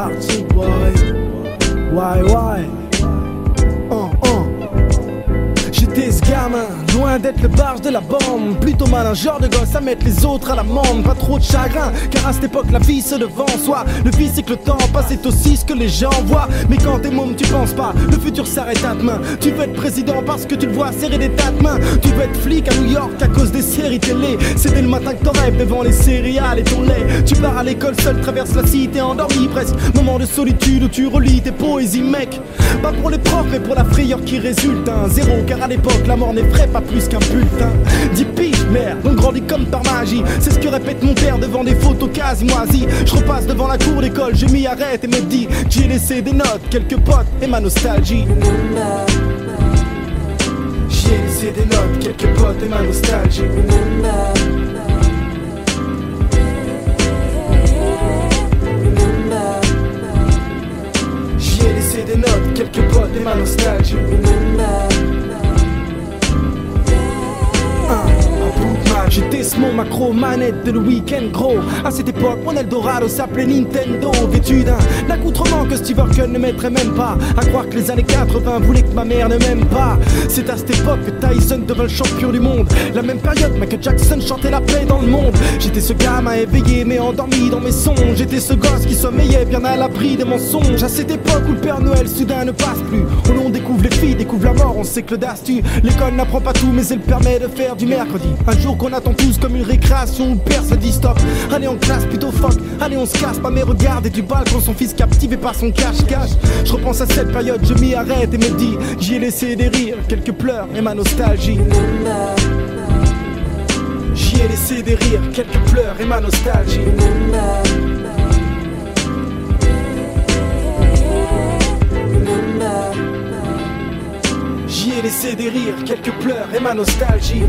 parti, boy. Why? J'étais ce gamin, loin d'être le barge de la bande. Plutôt malin, genre de gosse à mettre les autres à l'amende. Pas trop de chagrin, car à cette époque la vie se devant soi. Le vice c'est que le temps passe est aussi ce que les gens voient. Mais quand t'es môme tu penses pas, le futur s'arrête à demain. Tu veux être président parce que tu le vois serrer des tas de mains. Tu veux être flic à New York à cause des séries télé. C'est dès le matin que t'en rêves devant les céréales et ton lait. Tu pars à l'école seul, traverse la cité endormi presque. Moment de solitude où tu relis tes poésies mec. Pas pour les profs mais pour la frayeur qui résulte. Un zéro car à l'époque la mort n'effraie pas plus qu'un bulletin. 10 piges, merde, on grandit comme par magie. C'est ce que répète mon père devant des photos quasi moisies. Je repasse devant la cour d'école, je m'y arrête et me dis j'y ai laissé des notes, quelques potes et ma nostalgie. J'y ai laissé des notes, quelques potes et ma nostalgie. J'y ai laissé des notes, quelques potes et ma nostalgie. J'étais ce mon macro manette de le week-end gros. À cette époque mon Eldorado s'appelait Nintendo. Vêtu d'un accoutrement que Steve Urkel ne mettrait même pas. À croire que les années 80 voulaient que ma mère ne m'aime pas. C'est à cette époque que Tyson devint le champion du monde. La même période Michael Jackson chantait la paix dans le monde. J'étais ce gamin éveillé mais endormi dans mes songes. J'étais ce gosse qui sommeillait bien à l'abri des mensonges. À cette époque où le Père Noël soudain ne passe plus. Où l'on découvre les filles, découvre la mort, on sait que le DAS tue. L'école n'apprend pas tout mais elle permet de faire du mercredi un jour qu'on attend tous comme une récréation où personne dit stop. Allez en classe plutôt fuck, allez on se casse pas. Mais regarde et du balcon son fils captivé par son cache-cache. Je repense à cette période, je m'y arrête et me dis j'y ai laissé des rires, quelques pleurs et ma nostalgie. J'y ai laissé des rires, quelques pleurs et ma nostalgie. J'y ai laissé des rires, quelques pleurs et ma nostalgie.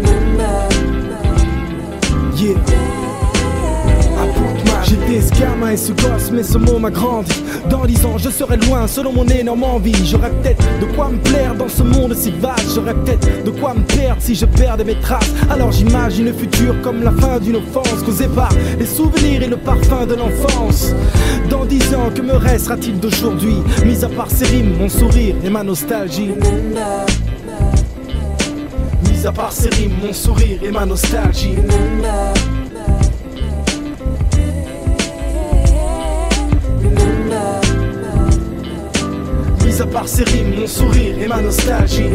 Yeah. J'étais ce gamin et ce gosse mais ce mot m'a grandi. Dans 10 ans je serai loin selon mon énorme envie. J'aurais peut-être de quoi me plaire dans ce monde si vaste. J'aurais peut-être de quoi me perdre si je perdais mes traces. Alors j'imagine le futur comme la fin d'une offense causée par les souvenirs et le parfum de l'enfance. Dans 10 ans que me restera-t-il d'aujourd'hui, mis à part ces rimes, mon sourire et ma nostalgie. Mis à part ces rimes, mon sourire et ma nostalgie. Mis à part ces rimes, mon sourire et ma nostalgie.